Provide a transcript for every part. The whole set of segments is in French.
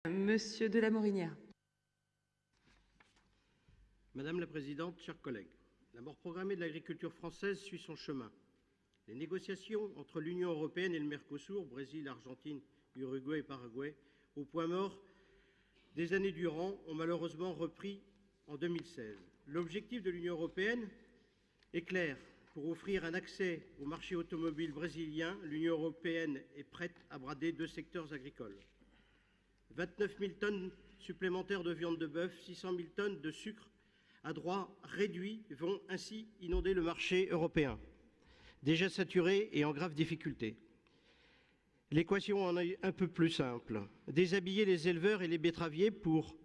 Monsieur de la Morinière. Madame la présidente, chers collègues, la mort programmée de l'agriculture française suit son chemin. Les négociations entre l'Union européenne et le Mercosur, Brésil, Argentine, Uruguay et Paraguay, au point mort des années durant, ont malheureusement repris en 2016. L'objectif de l'Union européenne est clair. Pour offrir un accès au marché automobile brésilien, l'Union européenne est prête à brader 2 secteurs agricoles. 29 000 tonnes supplémentaires de viande de bœuf, 600 000 tonnes de sucre à droit réduit vont ainsi inonder le marché européen, déjà saturé et en grave difficulté. L'équation en est un peu plus simple. Déshabiller les éleveurs et les betteraviers pour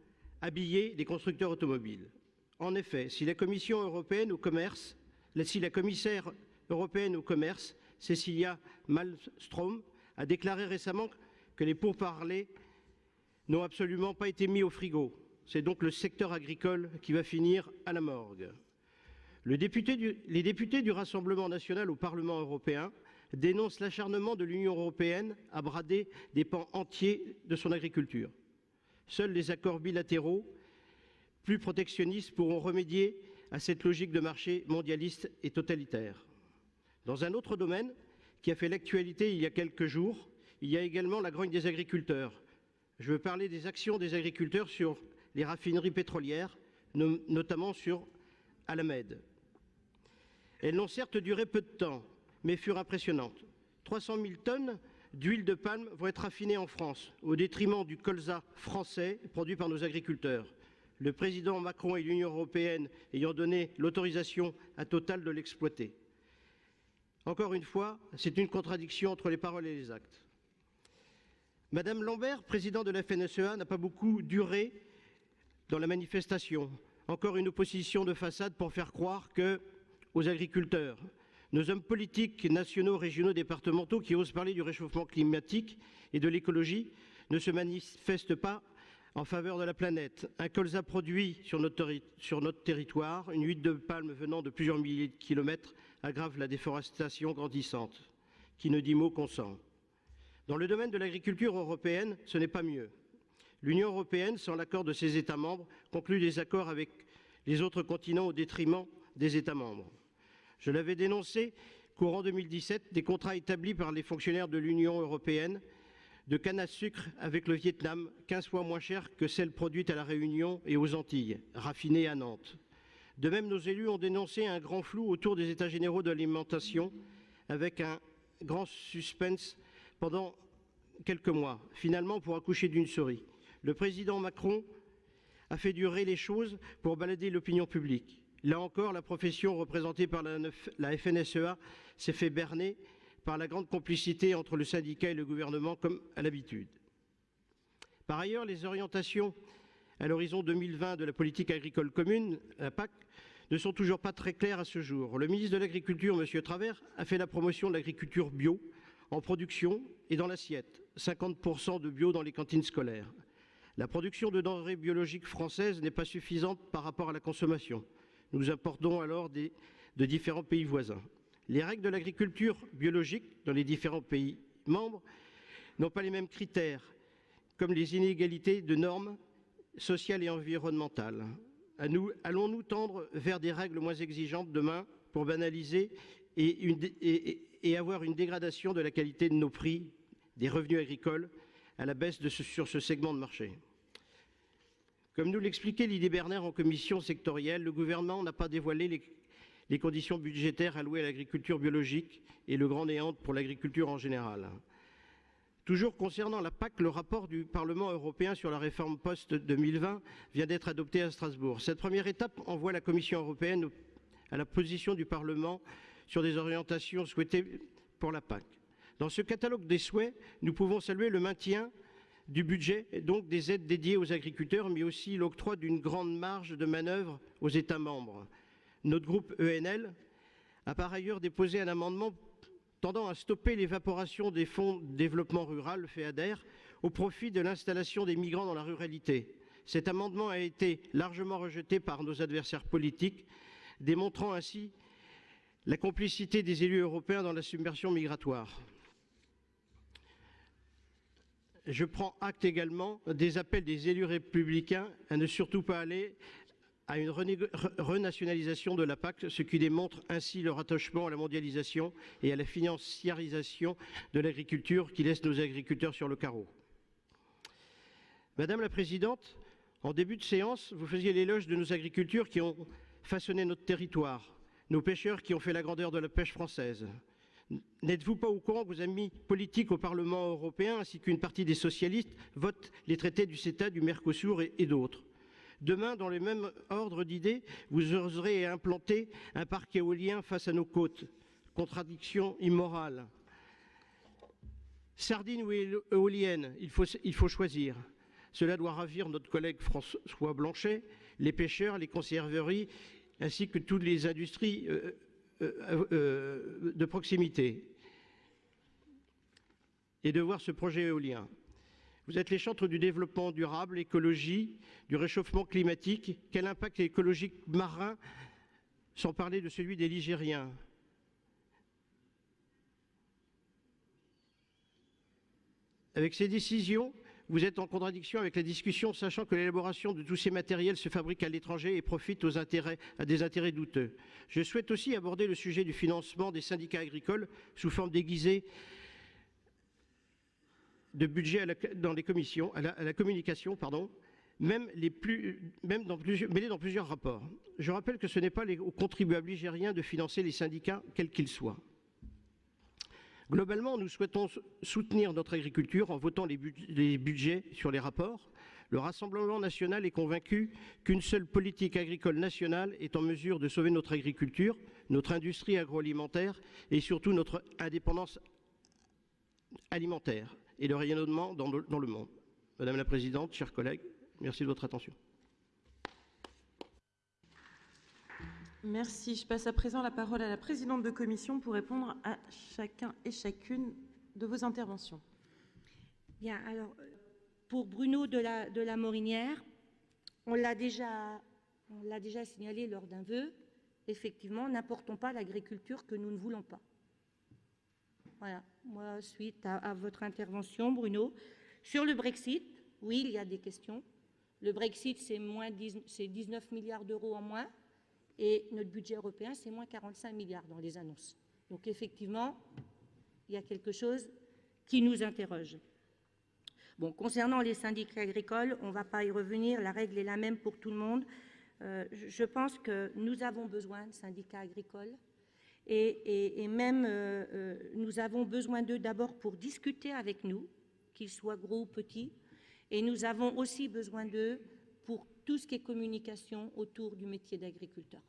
habiller les constructeurs automobiles. En effet, si la Commission européenne au commerce, si la commissaire européenne au commerce, Cecilia Malmström, a déclaré récemment que les pourparlers n'ont absolument pas été mis au frigo. C'est donc le secteur agricole qui va finir à la morgue. Les députés du Rassemblement national au Parlement européen dénoncent l'acharnement de l'Union européenne à brader des pans entiers de son agriculture. Seuls les accords bilatéraux plus protectionnistes pourront remédier à cette logique de marché mondialiste et totalitaire. Dans un autre domaine qui a fait l'actualité il y a quelques jours, il y a également la grogne des agriculteurs. Je veux parler des actions des agriculteurs sur les raffineries pétrolières, notamment sur Alamed. Elles n'ont certes duré peu de temps, mais furent impressionnantes. 300 000 tonnes d'huile de palme vont être raffinées en France, au détriment du colza français produit par nos agriculteurs. Le président Macron et l'Union européenne ayant donné l'autorisation à Total de l'exploiter. Encore une fois, c'est une contradiction entre les paroles et les actes. Madame Lambert, présidente de la FNSEA, n'a pas beaucoup duré dans la manifestation. Encore une opposition de façade pour faire croire aux agriculteurs. Nos hommes politiques nationaux, régionaux, départementaux qui osent parler du réchauffement climatique et de l'écologie ne se manifestent pas en faveur de la planète. Un colza produit sur notre territoire, une huile de palme venant de plusieurs milliers de kilomètres aggrave la déforestation grandissante. Qui ne dit mot consent. Dans le domaine de l'agriculture européenne, ce n'est pas mieux. L'Union européenne, sans l'accord de ses États membres, conclut des accords avec les autres continents au détriment des États membres. Je l'avais dénoncé courant 2017, des contrats établis par les fonctionnaires de l'Union européenne de canne à sucre avec le Vietnam, 15 fois moins cher que celle produite à La Réunion et aux Antilles, raffinée à Nantes. De même, nos élus ont dénoncé un grand flou autour des États généraux de l'alimentation, avec un grand suspense pendant quelques mois, finalement pour accoucher d'une souris. Le président Macron a fait durer les choses pour balader l'opinion publique. Là encore, la profession représentée par la FNSEA s'est fait berner par la grande complicité entre le syndicat et le gouvernement, comme à l'habitude. Par ailleurs, les orientations à l'horizon 2020 de la politique agricole commune, la PAC, ne sont toujours pas très claires à ce jour. Le ministre de l'Agriculture, M. Travers, a fait la promotion de l'agriculture bio en production et dans l'assiette, 50% de bio dans les cantines scolaires. La production de denrées biologiques françaises n'est pas suffisante par rapport à la consommation. Nous importons alors de différents pays voisins. Les règles de l'agriculture biologique dans les différents pays membres n'ont pas les mêmes critères, comme les inégalités de normes sociales et environnementales. Allons-nous tendre vers des règles moins exigeantes demain pour banaliser et avoir une dégradation de la qualité de nos prix, des revenus agricoles, à la baisse sur ce segment de marché? Comme nous l'expliquait Lydie Berner en commission sectorielle, le gouvernement n'a pas dévoilé les conditions budgétaires allouées à l'agriculture biologique et le grand néant pour l'agriculture en général. Toujours concernant la PAC, le rapport du Parlement européen sur la réforme post-2020 vient d'être adopté à Strasbourg. Cette première étape envoie la Commission européenne à la position du Parlement sur des orientations souhaitées pour la PAC. Dans ce catalogue des souhaits, nous pouvons saluer le maintien du budget, et donc des aides dédiées aux agriculteurs, mais aussi l'octroi d'une grande marge de manœuvre aux États membres. Notre groupe ENL a par ailleurs déposé un amendement tendant à stopper l'évaporation des fonds de développement rural, le FEADER, au profit de l'installation des migrants dans la ruralité. Cet amendement a été largement rejeté par nos adversaires politiques, démontrant ainsi la complicité des élus européens dans la submersion migratoire. Je prends acte également des appels des élus républicains à ne surtout pas aller à une renationalisation de la PAC, ce qui démontre ainsi leur attachement à la mondialisation et à la financiarisation de l'agriculture qui laisse nos agriculteurs sur le carreau. Madame la Présidente, en début de séance, vous faisiez l'éloge de nos agriculteurs qui ont façonné notre territoire, nos pêcheurs qui ont fait la grandeur de la pêche française. N'êtes-vous pas au courant que vos amis politiques au Parlement européen ainsi qu'une partie des socialistes votent les traités du CETA, du Mercosur et d'autres? Demain, dans le même ordre d'idées, vous oserez implanter un parc éolien face à nos côtes. Contradiction immorale. Sardines ou éoliennes, il faut choisir. Cela doit ravir notre collègue François Blanchet, les pêcheurs, les conserveries, ainsi que toutes les industries de proximité. Et de voir ce projet éolien. Vous êtes les chantres du développement durable, l'écologie, du réchauffement climatique. Quel impact écologique marin, sans parler de celui des Ligériens? Avec ces décisions, vous êtes en contradiction avec la discussion, sachant que l'élaboration de tous ces matériels se fabrique à l'étranger et profite à des intérêts douteux. Je souhaite aussi aborder le sujet du financement des syndicats agricoles sous forme déguisée de budget dans les commissions, à la communication, pardon, mêlés dans plusieurs rapports. Je rappelle que ce n'est pas aux contribuables ligériens de financer les syndicats, quels qu'ils soient. Globalement, nous souhaitons soutenir notre agriculture en votant les budgets sur les rapports. Le Rassemblement national est convaincu qu'une seule politique agricole nationale est en mesure de sauver notre agriculture, notre industrie agroalimentaire et surtout notre indépendance alimentaire et le rayonnement dans le monde. Madame la Présidente, chers collègues, merci de votre attention. Merci. Je passe à présent la parole à la présidente de commission pour répondre à chacun et chacune de vos interventions. Bien, alors, pour Bruno de la Morinière, on l'a déjà signalé lors d'un vœu, effectivement, n'apportons pas l'agriculture que nous ne voulons pas. Voilà, moi, suite à votre intervention, Bruno. Sur le Brexit, oui, il y a des questions. Le Brexit, c'est 19 milliards d'euros en moins, et notre budget européen, c'est moins 45 milliards dans les annonces. Donc, effectivement, il y a quelque chose qui nous interroge. Bon, concernant les syndicats agricoles, on ne va pas y revenir, la règle est la même pour tout le monde. Je pense que nous avons besoin de syndicats agricoles. Et même, nous avons besoin d'eux d'abord pour discuter avec nous, qu'ils soient gros ou petits, et nous avons aussi besoin d'eux pour tout ce qui est communication autour du métier d'agriculteur.